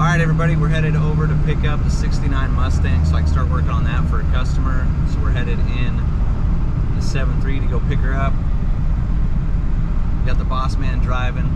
Alright everybody, we're headed over to pick up the 69 Mustang so I can start working on that for a customer. So we're headed in the 7.3 to go pick her up. Got the boss man driving.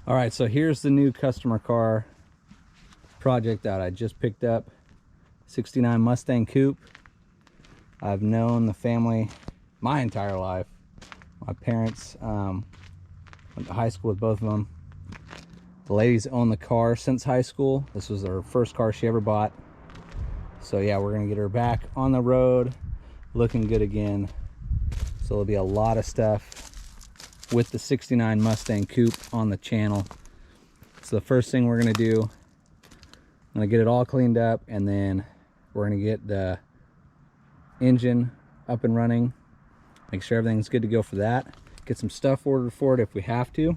All right, so here's the new customer car project that I just picked up. 69 Mustang Coupe. I've known the family my entire life. My parents went to high school with both of them. The ladies owned the car since high school. This was her first car she ever bought. So yeah, we're gonna get her back on the road, looking good again. So there'll be a lot of stuff with the 69 Mustang Coupe on the channel. So the first thing we're gonna do, I'm gonna get it all cleaned up, and then we're gonna get the engine up and running, make sure everything's good to go for that, get some stuff ordered for it if we have to.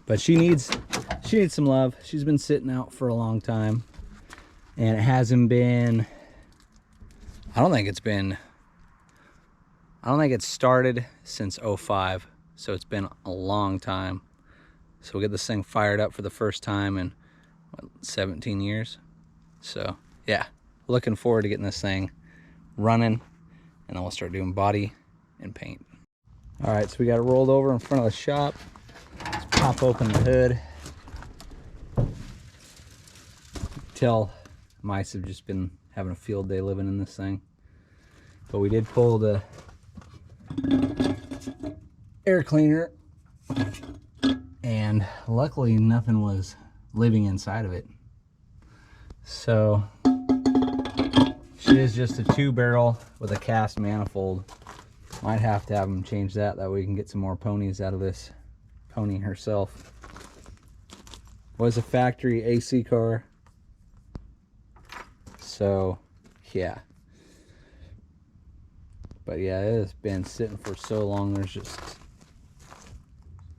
But she needs some love. She's been sitting out for a long time, and it hasn't been, I don't think it started since 05, so it's been a long time. So we'll get this thing fired up for the first time in what, 17 years. So yeah, looking forward to getting this thing running, and then we'll start doing body and paint. All right, so we got it rolled over in front of the shop. Let's pop open the hood. Tell mice have just been having a field day living in this thing. But we did pull the air cleaner, and luckily nothing was living inside of it. So she is just a 2-barrel with a cast manifold. Might have to have them change that way we can get some more ponies out of this pony herself. Was a factory AC car, so yeah. But yeah, it has been sitting for so long. There's just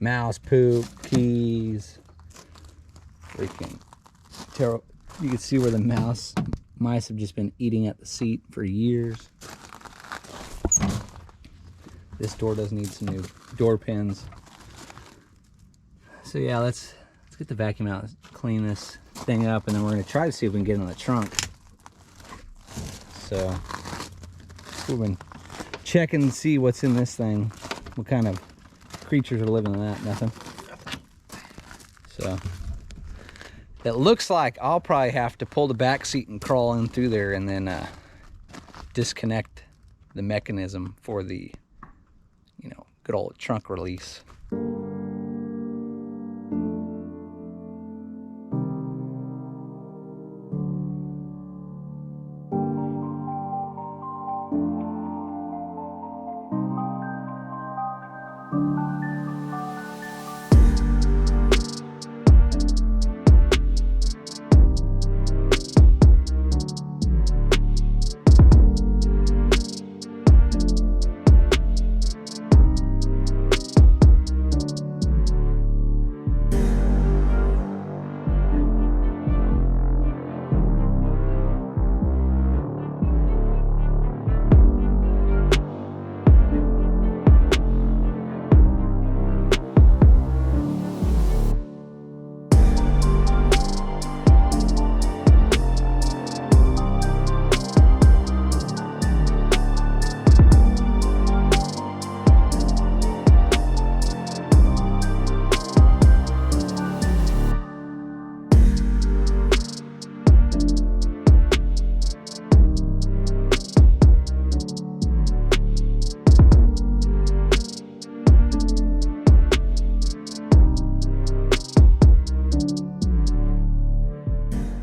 mouse poop, keys, freaking terrible. You can see where the mice have just been eating at the seat for years. This door does need some new door pins. So yeah, let's get the vacuum out, clean this thing up, and then we're gonna try to see if we can get it in the trunk. So we've been checking and see what's in this thing, what kind of creatures are living in that. Nothing. So it looks like I'll probably have to pull the back seat and crawl in through there, and then disconnect the mechanism for the, you know, good old trunk release.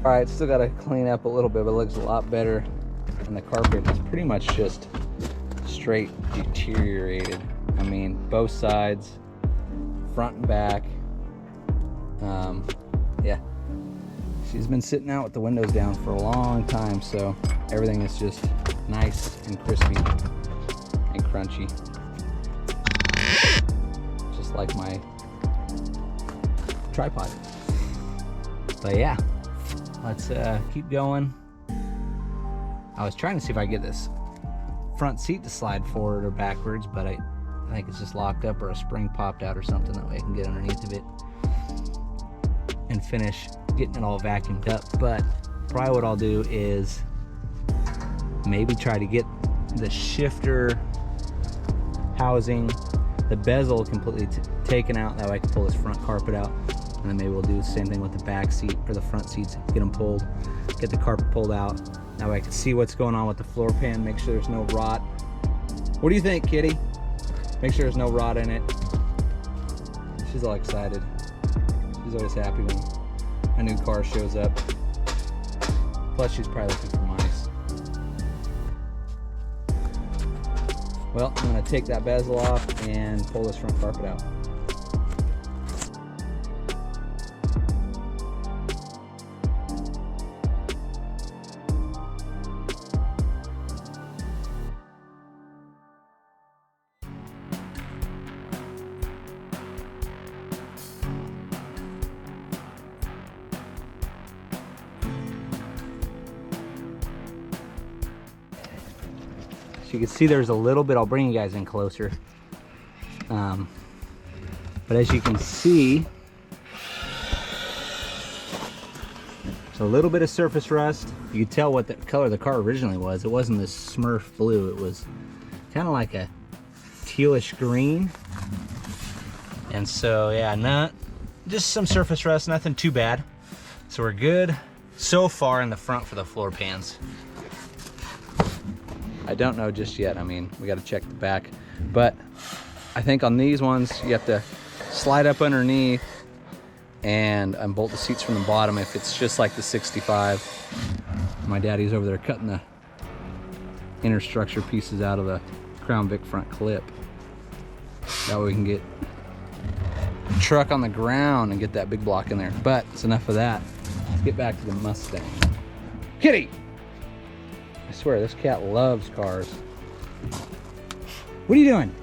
All right, still got to clean up a little bit, but it looks a lot better. And the carpet is pretty much just straight deteriorated. I mean, both sides, front and back. Yeah, she's been sitting out with the windows down for a long time, so everything is just nice and crispy and crunchy. like my tripod. But yeah, let's keep going. I was trying to see if I could get this front seat to slide forward or backwards, but I think it's just locked up or a spring popped out or something. That way I can get underneath of it and finish getting it all vacuumed up. But probably what I'll do is maybe try to get the shifter housing, the bezel completely taken out. That way I can pull this front carpet out. And then maybe we'll do the same thing with the back seat or the front seats, get them pulled, get the carpet pulled out. That way I can see what's going on with the floor pan, make sure there's no rot. What do you think, Kitty? Make sure there's no rot in it. She's all excited. She's always happy when a new car shows up. Plus she's probably looking for mice. Well, I'm gonna take that bezel off and pull this front carpet out. So you can see there's a little bit, I'll bring you guys in closer. But as you can see, there's a little bit of surface rust. You can tell what the color the car originally was. It wasn't this Smurf blue. It was kind of like a tealish green. And so yeah, not just some surface rust, nothing too bad. So we're good so far in the front for the floor pans. I don't know just yet. I mean, we got to check the back, but I think on these ones you have to slide up underneath and unbolt the seats from the bottom if it's just like the 65. My daddy's over there cutting the inner structure pieces out of the Crown Vic front clip. That way we can get the truck on the ground and get that big block in there. But it's enough of that. Let's get back to the Mustang. Kitty! I swear, this cat loves cars. What are you doing?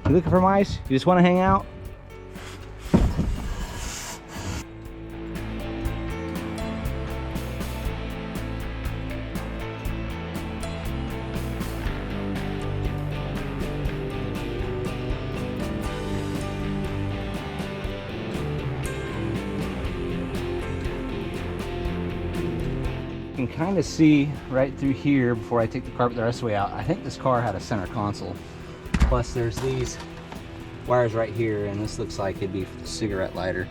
You looking for mice? You just want to hang out? You can kind of see right through here before I take the carpet the rest of the way out. I think this car had a center console. Plus there's these wires right here, and this looks like it'd be for the cigarette lighter.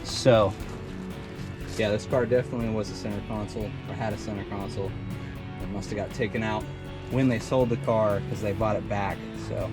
So yeah, this car definitely was a center console, or had a center console. It must have got taken out when they sold the car because they bought it back. So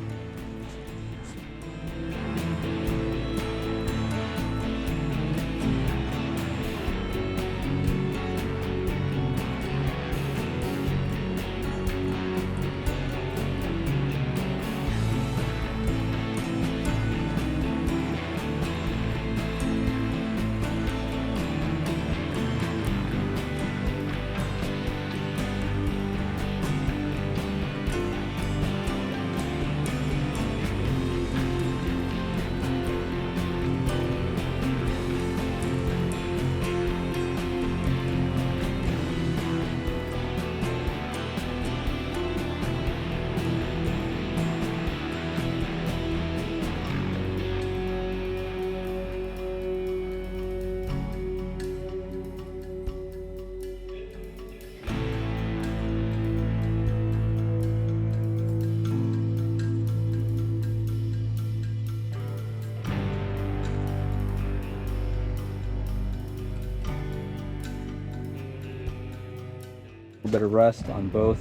a bit of rust on both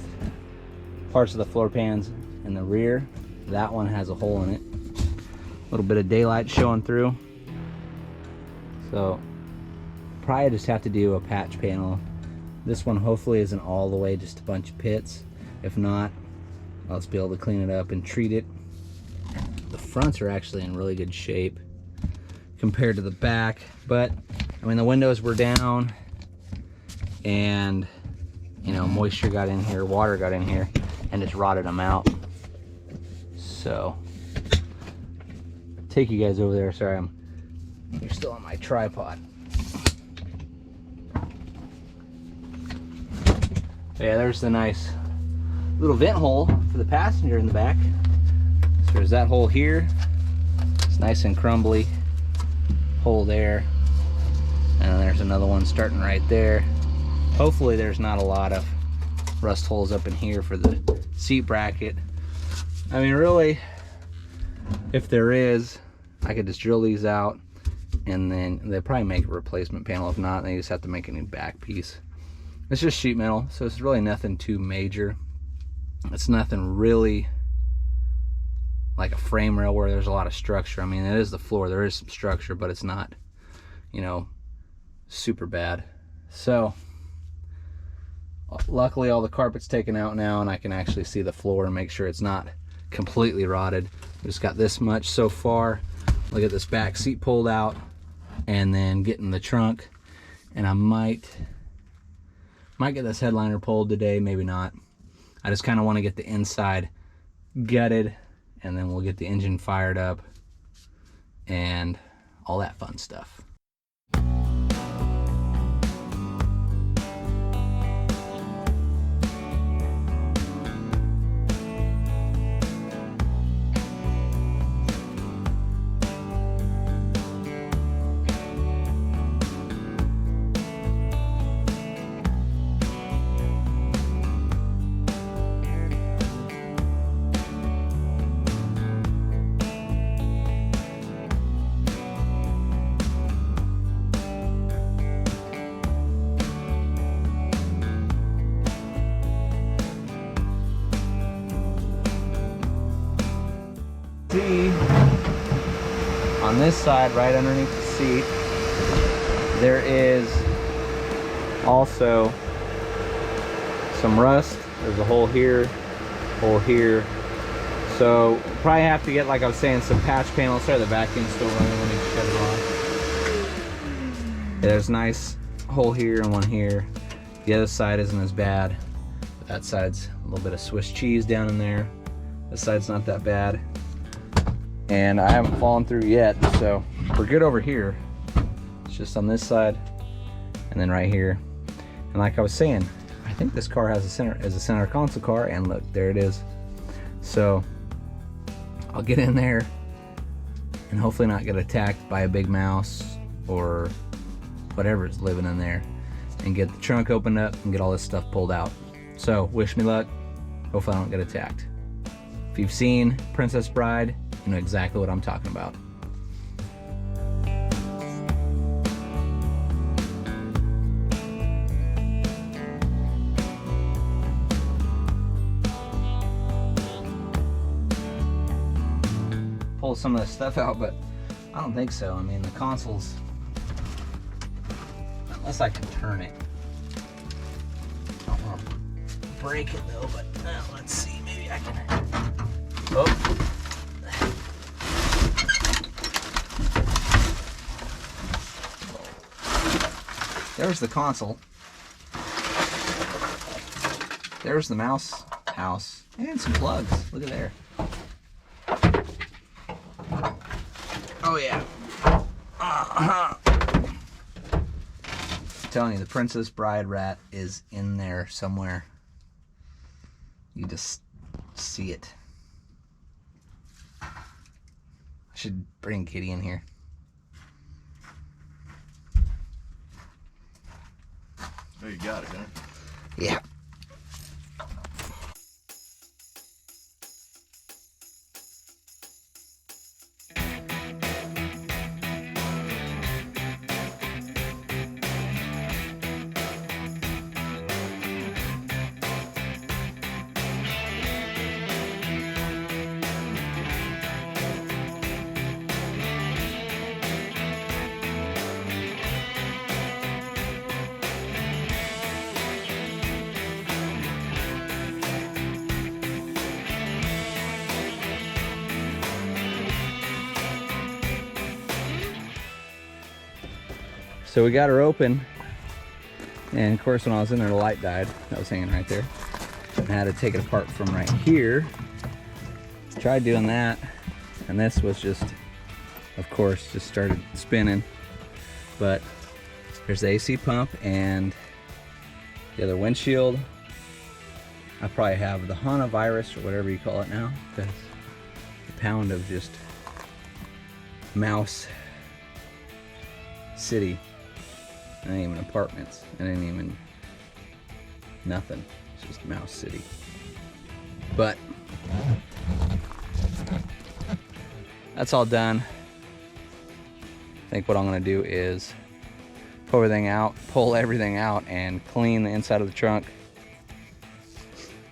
parts of the floor pans in the rear. That one has a hole in it. A little bit of daylight showing through. So probably just have to do a patch panel. This one hopefully isn't all the way just a bunch of pits. If not, I'll just be able to clean it up and treat it. The fronts are actually in really good shape compared to the back, but I mean the windows were down and you know, moisture got in here, water got in here, and just rotted them out. So take you guys over there. Sorry, you're still on my tripod. Yeah, there's the nice little vent hole for the passenger in the back. So there's that hole here. It's nice and crumbly. Hole there. And then there's another one starting right there. Hopefully there's not a lot of rust holes up in here for the seat bracket. I mean, really, if there is, I could just drill these out, and then they'll probably make a replacement panel. If not, they just have to make a new back piece. It's just sheet metal, so it's really nothing too major. It's nothing really like a frame rail where there's a lot of structure. I mean, it is the floor, there is some structure, but it's not, you know, super bad. So luckily all the carpet's taken out now, and I can actually see the floor and make sure it's not completely rotted. We just got this much so far. Look at this back seat pulled out, and then getting the trunk. And I might get this headliner pulled today, maybe not. I just kind of want to get the inside gutted, and then we'll get the engine fired up and all that fun stuff. See, on this side, right underneath the seat, there is also some rust. There's a hole here, hole here. So probably have to get, like I was saying, some patch panels. Sorry, the vacuum's still running. Let me shut it off. Yeah, there's a nice hole here and one here. The other side isn't as bad, but that side's a little bit of Swiss cheese down in there. This side's not that bad. And I haven't fallen through yet, so we're good over here. It's just on this side and then right here. And like I was saying, I think this car has a center console car, and look, there it is. So I'll get in there and hopefully not get attacked by a big mouse or whatever is living in there, and get the trunk opened up and get all this stuff pulled out. So wish me luck. Hopefully I don't get attacked. If you've seen Princess Bride, you know exactly what I'm talking about. Pull some of this stuff out, but I don't think so. I mean, the console's, unless I can turn it. I don't want to break it though, but let's see, maybe I can. Oh. There's the console. There's the mouse house. And some plugs. Look at there. Oh yeah. I'm telling you, the Princess Bride rat is in there somewhere. You just see it. I should bring Kitty in here. Oh, you got it, huh? Yeah. So we got her open, and of course when I was in there the light died. That was hanging right there. And I had to take it apart from right here. Tried doing that, and this was just of course, just started spinning. But there's the AC pump and the other windshield. I probably have the Hana virus or whatever you call it now, because a pound of just mouse city. It ain't even apartments. It ain't even nothing. It's just mouse city. But that's all done. I think what I'm gonna do is pull everything out and clean the inside of the trunk.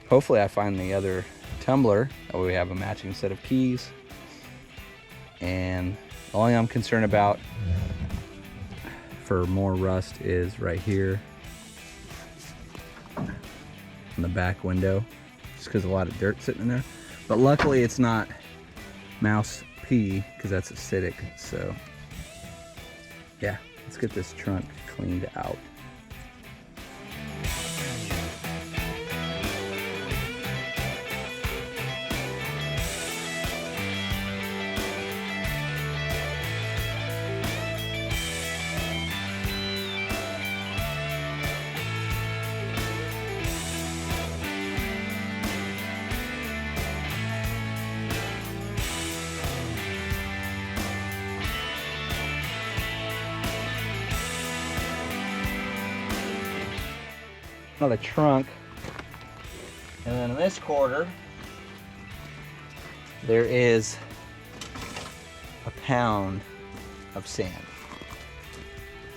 Hopefully I find the other tumbler, that way we have a matching set of keys. And the only I'm concerned about for more rust is right here on the back window, just because a lot of dirt sitting in there. But luckily it's not mouse pee, because that's acidic. So yeah, let's get this trunk cleaned out. The trunk, and then in this quarter there is a pound of sand.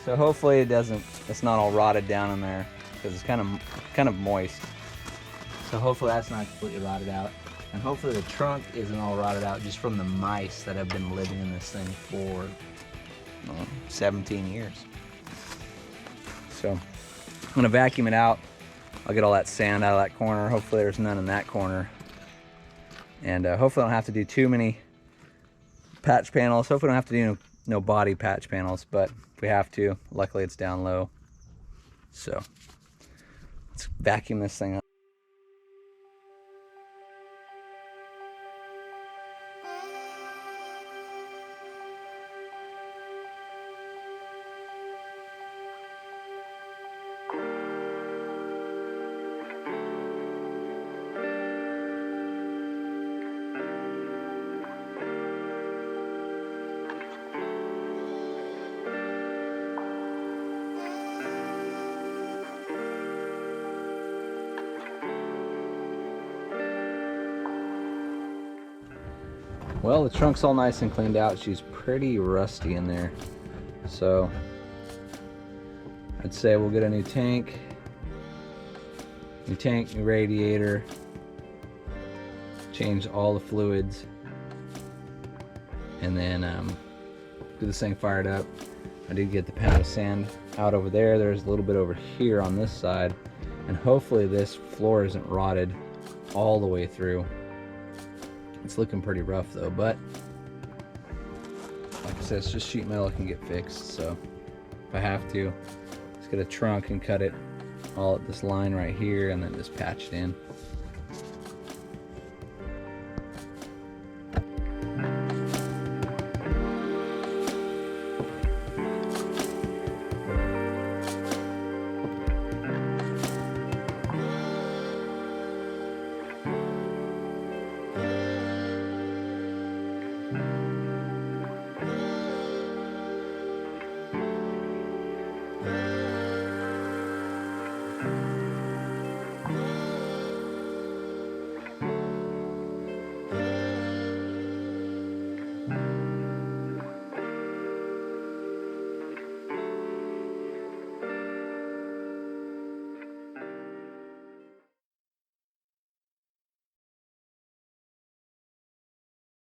So hopefully it's not all rotted down in there, because it's kind of moist. So hopefully that's not completely rotted out, and hopefully the trunk isn't all rotted out just from the mice that have been living in this thing for 17 years. So I'm gonna vacuum it out. I'll get all that sand out of that corner. Hopefully there's none in that corner. And hopefully I don't have to do too many patch panels. Hopefully I don't have to do no body patch panels, but if we have to, luckily it's down low. So let's vacuum this thing up. Well, the trunk's all nice and cleaned out. She's pretty rusty in there. So I'd say we'll get a new tank, new radiator, change all the fluids, and then get this thing fired up. I did get the pound of sand out over there. There's a little bit over here on this side, and hopefully this floor isn't rotted all the way through. It's looking pretty rough though, but like I said, it's just sheet metal that can get fixed. So if I have to, let's get a trunk and cut it all at this line right here, and then just patch it in.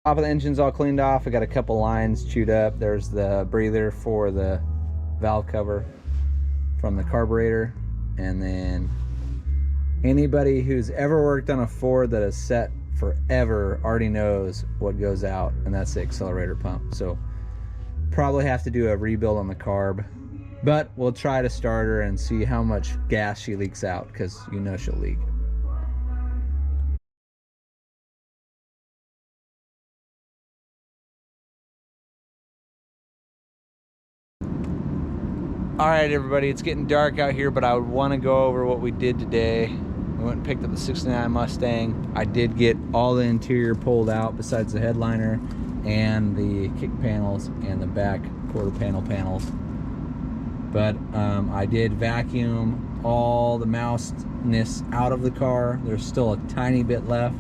Top of the engine's all cleaned off. I got a couple lines chewed up. There's the breather for the valve cover from the carburetor. And then anybody who's ever worked on a Ford that is set forever already knows what goes out, and that's the accelerator pump. So probably have to do a rebuild on the carb, but we'll try to start her and see how much gas she leaks out, because you know she'll leak. All right, everybody, it's getting dark out here, but I would want to go over what we did today. We went and picked up the 69 Mustang. I did get all the interior pulled out besides the headliner and the kick panels and the back quarter panel panels. But I did vacuum all the mouseness out of the car. There's still a tiny bit left,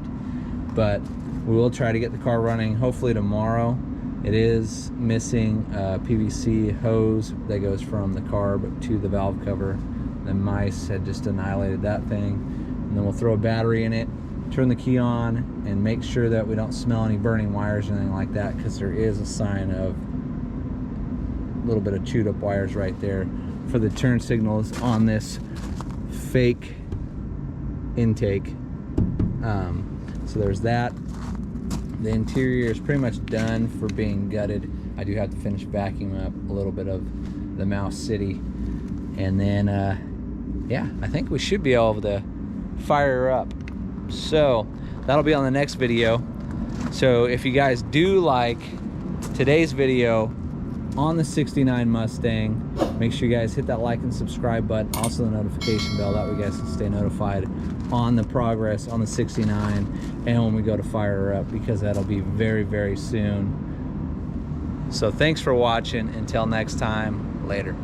but we will try to get the car running hopefully tomorrow. It is missing a PVC hose that goes from the carb to the valve cover. The mice had just annihilated that thing. And then we'll throw a battery in it, turn the key on, and make sure that we don't smell any burning wires or anything like that, because there is a sign of a little bit of chewed up wires right there for the turn signals on this fake intake. So there's that. The interior is pretty much done for being gutted. I do have to finish vacuuming up a little bit of the Mouse City. And then, yeah, I think we should be able to fire her up. So that'll be on the next video. So if you guys do like today's video on the 69 Mustang, make sure you guys hit that like and subscribe button, also the notification bell, that way you guys can stay notified on the progress on the 69 and when we go to fire her up, because that'll be very, very soon. So thanks for watching. Until next time, later.